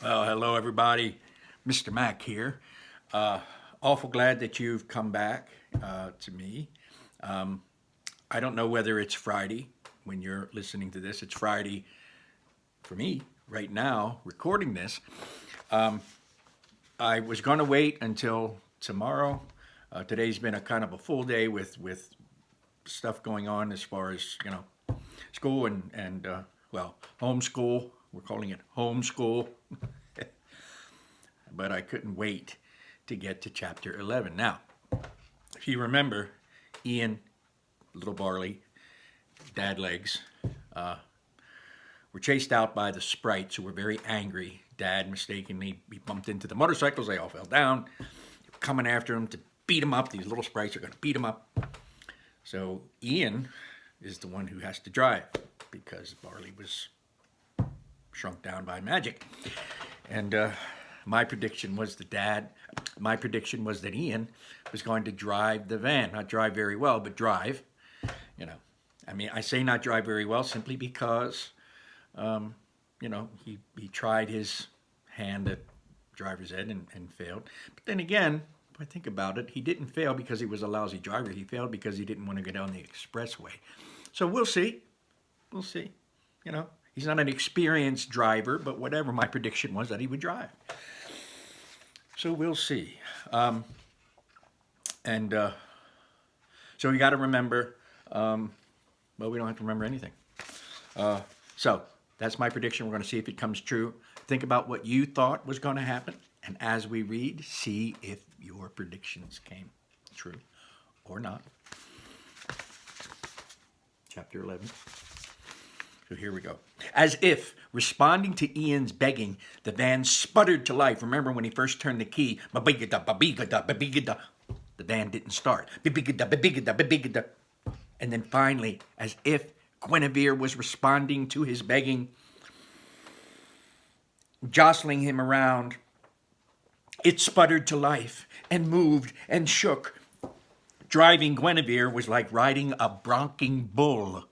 Well, hello everybody. Mr. Mac here. Awful glad that you've come back to me. Um, I don't know whether it's Friday when you're listening to this. It's Friday for me right now, recording this. I was going to wait until tomorrow. Today's been a kind of a full day with stuff going on as far as school and well, homeschool. We're calling it homeschool. But I couldn't wait to get to chapter 11. Now, if you remember, Ian, Little Barley, Dad Legs, were chased out by the sprites who were very angry. Dad mistakenly he bumped into the motorcycles. They all fell down. They were coming after him to beat him up. These little sprites are going to beat him up. So Ian is the one who has to drive because Barley was shrunk down by magic. And my prediction was that Ian was going to drive the van. Not drive very well, but drive. I mean, I say not drive very well simply because, he tried his hand at driver's ed and failed. But then again, if I think about it, he didn't fail because he was a lousy driver. He failed because he didn't want to go down the expressway. So we'll see. We'll see. He's not an experienced driver, but whatever. My prediction was that he would drive. So we'll see. So you got to remember, well, we don't have to remember anything. So that's my prediction. We're going to see if it comes true. Think about what you thought was going to happen. And as we read, see if your predictions came true or not. Chapter 11. So here we go. As if responding to Ian's begging, the van sputtered to life. Remember when he first turned the key? Babigada, babigada, babigada. The van didn't start. Babigada, babigada, babigada. And then finally, as if Guinevere was responding to his begging, jostling him around, it sputtered to life and moved and shook. Driving Guinevere was like riding a bronking bull.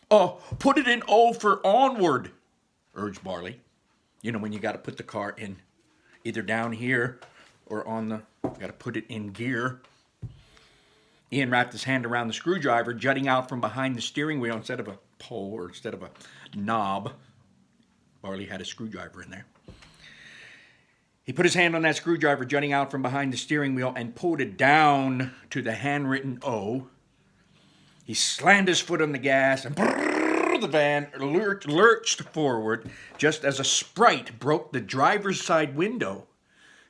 Oh, put it in O for onward, urged Barley. When you got to put the car in either down here or you got to put it in gear. Ian wrapped his hand around the screwdriver, jutting out from behind the steering wheel instead of a pole or instead of a knob. Barley had a screwdriver in there. He put his hand on that screwdriver, jutting out from behind the steering wheel, and pulled it down to the handwritten O. He slammed his foot on the gas, and the van lurched forward just as a sprite broke the driver's side window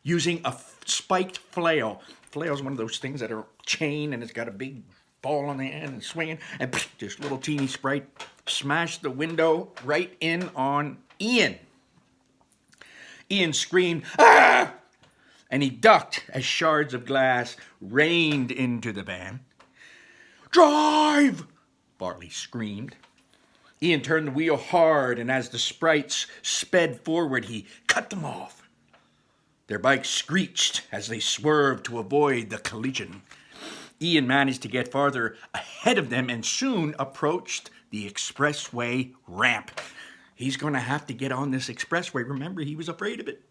using a spiked flail. Flail is one of those things that are chain, and it's got a big ball on the end and swinging. And this little teeny sprite smashed the window right in on Ian. Ian screamed, "Ah!" And he ducked as shards of glass rained into the van. "Drive!" Barley screamed. Ian turned the wheel hard, and as the sprites sped forward, he cut them off. Their bikes screeched as they swerved to avoid the collision. Ian managed to get farther ahead of them and soon approached the expressway ramp. He's going to have to get on this expressway. Remember, he was afraid of it.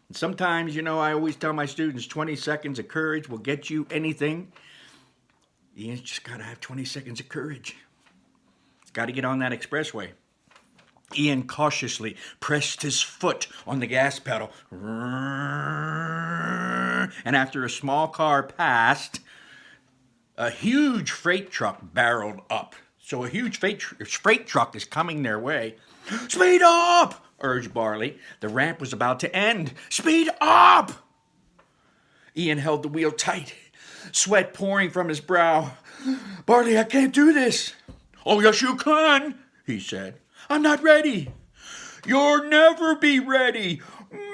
And sometimes, I always tell my students, 20 seconds of courage will get you anything. Ian's just got to have 20 seconds of courage. He's got to get on that expressway. Ian cautiously pressed his foot on the gas pedal. And after a small car passed, a huge freight truck barreled up. So a huge freight truck is coming their way. "Speed up!" urged Barley. The ramp was about to end. "Speed up!" Ian held the wheel tight, sweat pouring from his brow. "Barley, I can't do this." "Oh, yes, you can," he said. "I'm not ready." "You'll never be ready.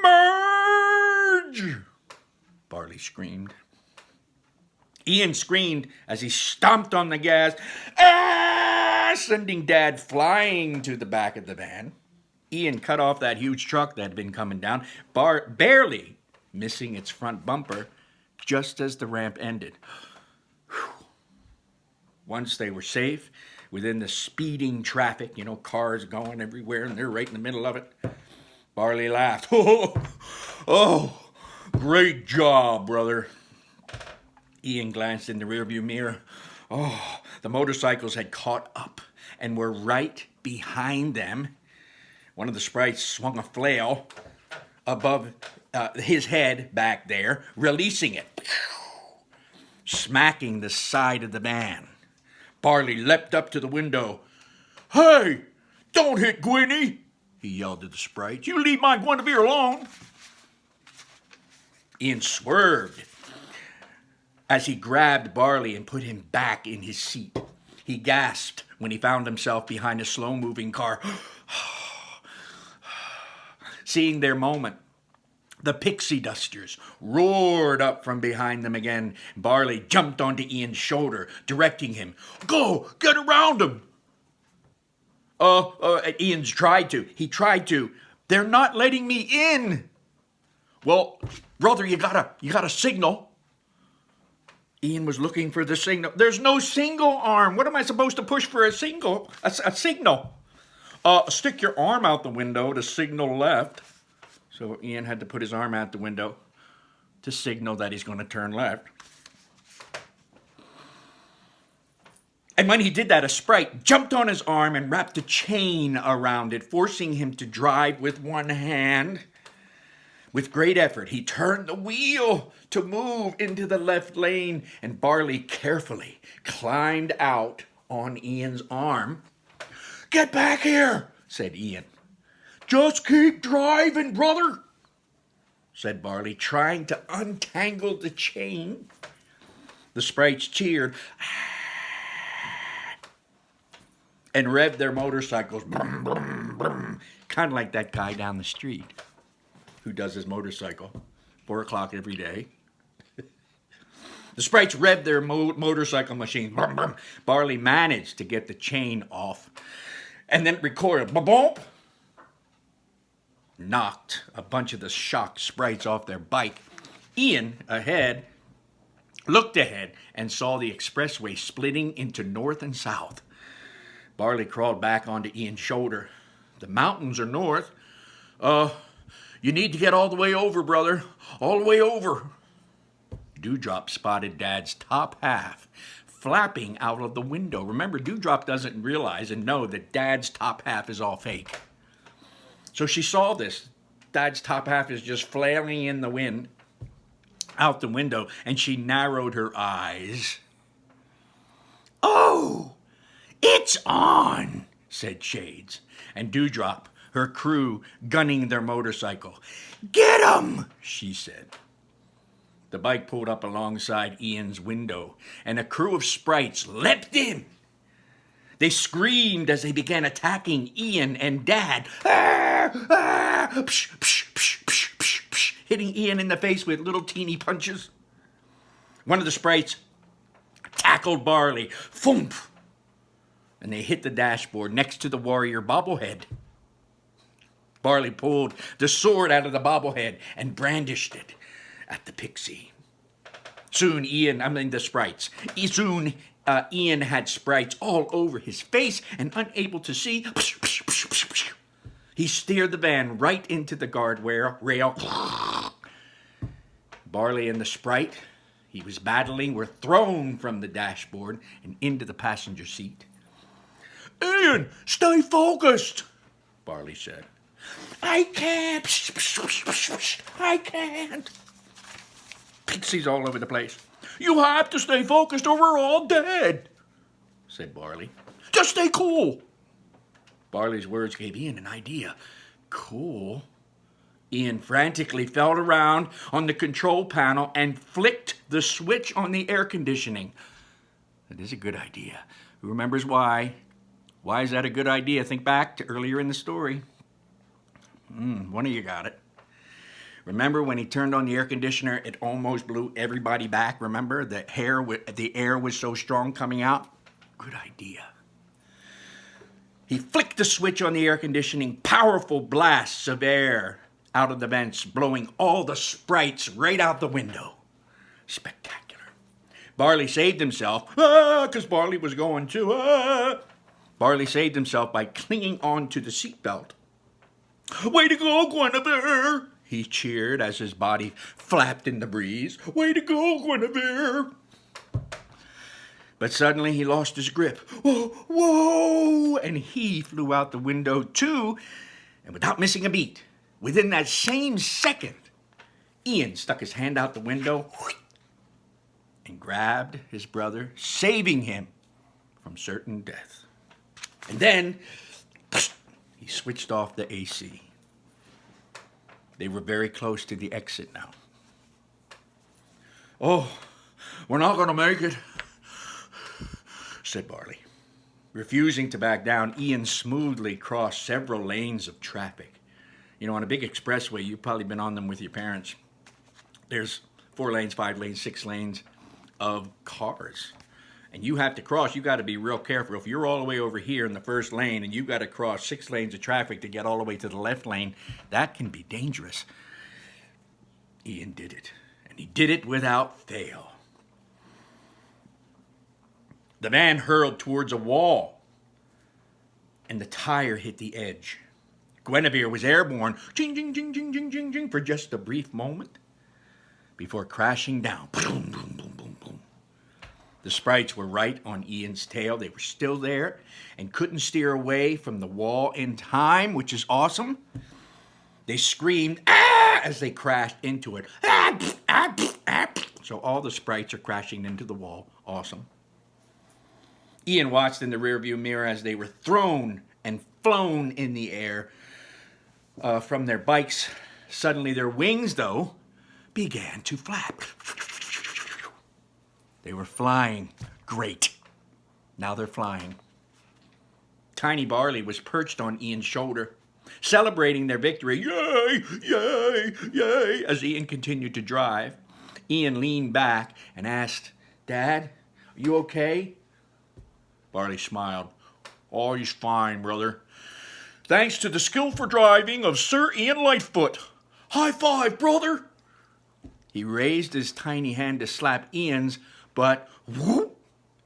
Merge!" Barley screamed. Ian screamed as he stomped on the gas, sending Dad flying to the back of the van. Ian cut off that huge truck that had been coming down, barely missing its front bumper just as the ramp ended. Once they were safe, within the speeding traffic, cars going everywhere, and they're right in the middle of it. Barley laughed. Oh, great job, brother. Ian glanced in the rearview mirror. Oh, the motorcycles had caught up and were right behind them. One of the sprites swung a flail above his head back there, releasing it, smacking the side of the van. Barley leapt up to the window. "Hey, don't hit Gwynny," he yelled to the sprite. "You leave my Guinevere alone." Ian swerved as he grabbed Barley and put him back in his seat. He gasped when he found himself behind a slow-moving car. Seeing their moment, the pixie dusters roared up from behind them again. Barley jumped onto Ian's shoulder, directing him. "Go, get around him." Ian's tried to. He tried to. "They're not letting me in." "Well, brother, you gotta signal." Ian was looking for the signal. "There's no single arm. What am I supposed to push for a signal? Stick your arm out the window to signal left." So Ian had to put his arm out the window to signal that he's going to turn left. And when he did that, a sprite jumped on his arm and wrapped a chain around it, forcing him to drive with one hand. With great effort, he turned the wheel to move into the left lane, and Barley carefully climbed out on Ian's arm. "Get back here," said Ian. "Just keep driving, brother," said Barley, trying to untangle the chain. The sprites cheered and revved their motorcycles, brum, brum, brum, kind of like that guy down the street who does his motorcycle 4 o'clock every day. The sprites revved their motorcycle machine. Brum, brum. Barley managed to get the chain off and then recorded. Ba-bump! Knocked a bunch of the shocked sprites off their bike. Ian, looked ahead and saw the expressway splitting into north and south. Barley crawled back onto Ian's shoulder. "The mountains are north. You need to get all the way over, brother. All the way over." Dewdrop spotted Dad's top half flapping out of the window. Remember, Dewdrop doesn't realize and know that Dad's top half is all fake. So she saw this. Dad's top half is just flailing in the wind out the window, and she narrowed her eyes. "Oh, it's on," said Shades, and Dewdrop, her crew, gunning their motorcycle. "Get 'em," she said. The bike pulled up alongside Ian's window, and a crew of sprites leapt in. They screamed as they began attacking Ian and Dad. "Ah! Ah! Psh, psh, psh, psh, psh, psh," hitting Ian in the face with little teeny punches. One of the sprites tackled Barley. Thump! And they hit the dashboard next to the warrior bobblehead. Barley pulled the sword out of the bobblehead and brandished it at the pixie. Soon Ian had sprites all over his face, and unable to see, he steered the van right into the guardrail. Barley and the sprite he was battling were thrown from the dashboard and into the passenger seat. "Ian, stay focused," Barley said. "I can't. I can't." Pixies all over the place. "You have to stay focused or we're all dead," said Barley. "Just stay cool." Barley's words gave Ian an idea. Cool. Ian frantically felt around on the control panel and flicked the switch on the air conditioning. That is a good idea. Who remembers why? Why is that a good idea? Think back to earlier in the story. One of you got it. Remember when he turned on the air conditioner, it almost blew everybody back? Remember, the air was so strong coming out? Good idea. He flicked the switch on the air conditioning. Powerful blasts of air out of the vents, blowing all the sprites right out the window. Spectacular. Barley saved himself, because Barley was going to. Barley saved himself by clinging on to the seatbelt. "Way to go, Guinevere!" he cheered as his body flapped in the breeze. "Way to go, Guinevere!" But suddenly he lost his grip. "Whoa, whoa!" And he flew out the window too, and without missing a beat, within that same second, Ian stuck his hand out the window and grabbed his brother, saving him from certain death. And then he switched off the AC. They were very close to the exit now. "Oh, we're not going to make it," said Barley. Refusing to back down, Ian smoothly crossed several lanes of traffic. You know, on a big expressway, you've probably been on them with your parents. There's 4 lanes, 5 lanes, 6 lanes of cars. And you have to cross. You got to be real careful. If you're all the way over here in the first lane and you got to cross 6 lanes of traffic to get all the way to the left lane, that can be dangerous. Ian did it. And he did it without fail. The van hurled towards a wall, and the tire hit the edge. Guinevere was airborne, ching, ching, ching, ching, ching, ching, ching, for just a brief moment before crashing down. Boom, boom, boom, boom, boom. The sprites were right on Ian's tail. They were still there and couldn't steer away from the wall in time, which is awesome. They screamed, "Ah!" as they crashed into it. "Ah, pff, ah, pff, ah, pff." So all the sprites are crashing into the wall. Awesome. Ian watched in the rearview mirror as they were thrown and flown in the air from their bikes. Suddenly their wings, though, began to flap. They were flying. Great. Now they're flying. Tiny Barley was perched on Ian's shoulder, celebrating their victory. "Yay, yay, yay," as Ian continued to drive. Ian leaned back and asked, "Dad, are you okay?" Barley smiled. "Oh, he's fine, brother. Thanks to the skillful driving of Sir Ian Lightfoot. High five, brother." He raised his tiny hand to slap Ian's, but whoop,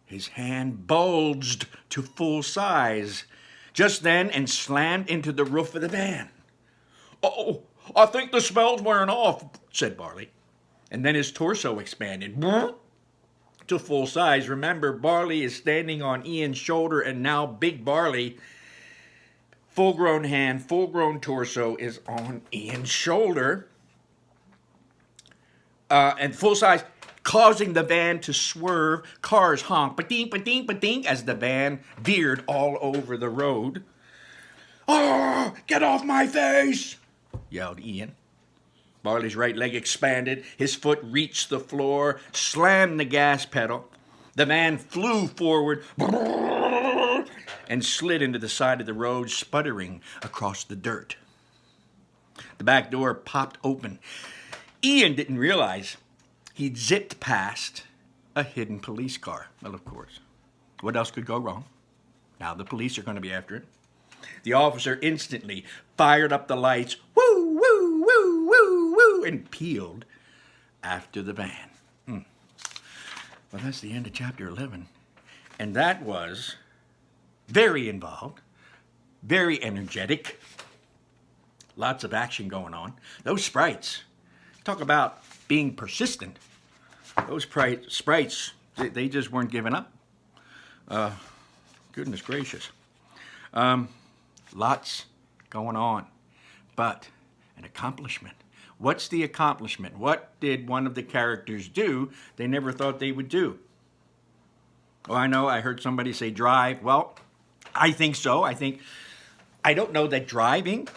his hand bulged to full size just then and slammed into the roof of the van. "Oh, I think the smell's wearing off," said Barley. And then his torso expanded to full size. Remember, Barley is standing on Ian's shoulder, and now Big Barley, full-grown hand, full-grown torso, is on Ian's shoulder. And full size, causing the van to swerve. Cars honk, ba-ding, ba-ding, ba-ding, as the van veered all over the road. "Oh, get off my face!" yelled Ian. Barley's right leg expanded. His foot reached the floor, slammed the gas pedal. The van flew forward and slid into the side of the road, sputtering across the dirt. The back door popped open. Ian didn't realize he'd zipped past a hidden police car. Well, of course. What else could go wrong? Now the police are going to be after it. The officer instantly fired up the lights, woo, woo, woo, woo, woo, and peeled after the van. Well, that's the end of chapter 11. And that was very involved, very energetic, lots of action going on. Those sprites, talk about being persistent. Those sprites, they just weren't giving up. Goodness gracious. Lots going on, but an accomplishment. What's the accomplishment? What did one of the characters do they never thought they would do? Oh, I know, I heard somebody say drive. Well, I think so. I don't know that driving,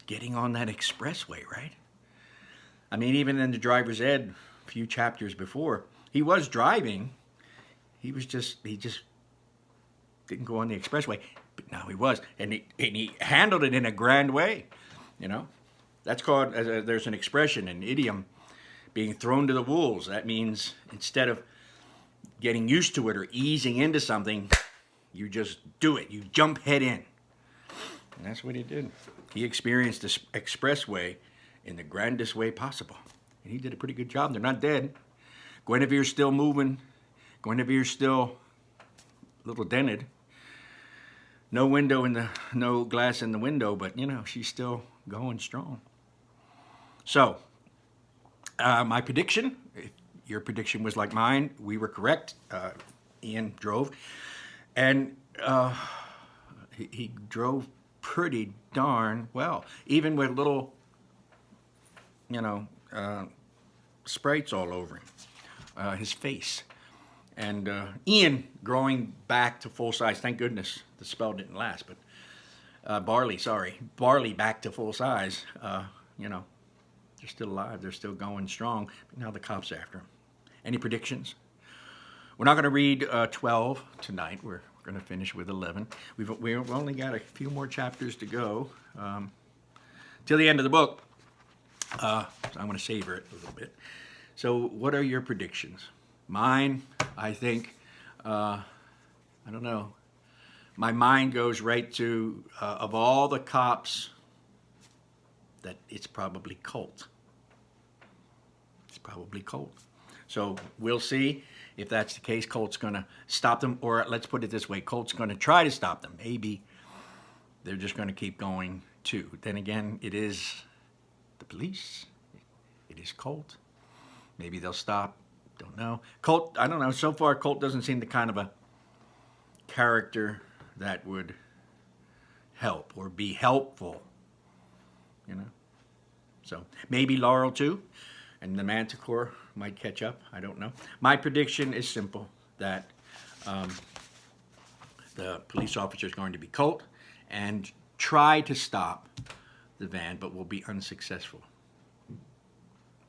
getting on that expressway, right? I mean, even in the driver's ed, a few chapters before, he was driving. He just didn't go on the expressway, but now he was, and he handled it in a grand way. That's called, there's an expression, an idiom, being thrown to the wolves. That means instead of getting used to it or easing into something, you just do it. You jump head in. And that's what he did. He experienced this expressway in the grandest way possible. And he did a pretty good job. They're not dead. Guinevere's still moving. Guinevere's still little dented. No glass in the window, but you know, she's still going strong. So, my prediction, if your prediction was like mine, we were correct. Ian drove, and he drove pretty darn well, even with little, you know, sprites all over him, his face. And Ian growing back to full size. Thank goodness the spell didn't last. But Barley back to full size. You know, they're still alive. They're still going strong. But now the cops are after them. Any predictions? We're not going to read 12 tonight. We're going to finish with 11. We've only got a few more chapters to go till the end of the book. So I'm going to savor it a little bit. So what are your predictions? Mine, I think, I don't know. My mind goes right to, of all the cops, that it's probably Colt. It's probably Colt. So we'll see if that's the case. Colt's going to stop them, or let's put it this way, Colt's going to try to stop them. Maybe they're just going to keep going too. Then again, it is the police. It is Colt. Maybe they'll stop. Don't know. Colt, I don't know. So far, Colt doesn't seem the kind of a character that would help or be helpful, you know. So maybe Laurel too, and the Manticore might catch up. I don't know. My prediction is simple, that the police officer is going to be Colt and try to stop the van, but will be unsuccessful.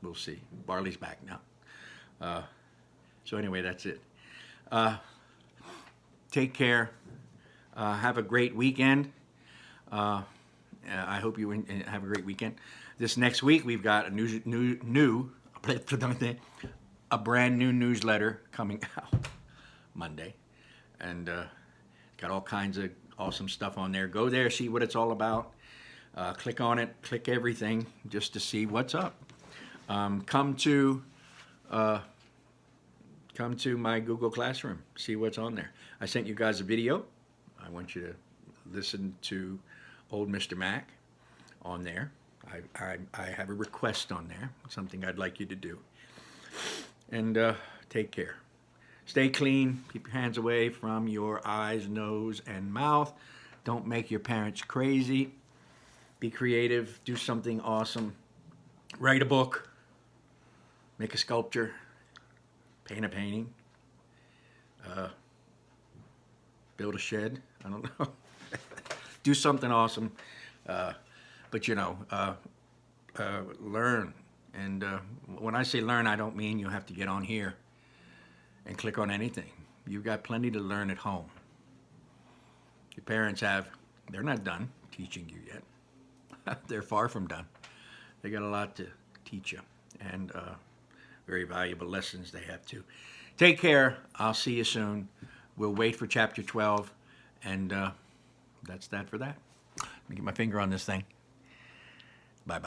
We'll see. Barley's back now. So anyway, that's it. Take care. Have a great weekend. I hope you have a great weekend. This next week, we've got a brand new newsletter coming out Monday, and got all kinds of awesome stuff on there. Go there, see what it's all about. Click on it, click everything, just to see what's up. Come to my Google Classroom, see what's on there. I sent you guys a video. I want you to listen to old Mr. Mac on there. I have a request on there, something I'd like you to do. And take care. Stay clean. Keep your hands away from your eyes, nose, and mouth. Don't make your parents crazy. Be creative. Do something awesome. Write a book. Make a sculpture. Paint a painting. Build a shed. I don't know. Do something awesome. But, you know, learn. And when I say learn, I don't mean you have to get on here and click on anything. You've got plenty to learn at home. Your parents they're not done teaching you yet. They're far from done. They got a lot to teach you, and very valuable lessons they have too. Take care. I'll see you soon. We'll wait for chapter 12, and that's that for that. Let me get my finger on this thing. Bye-bye.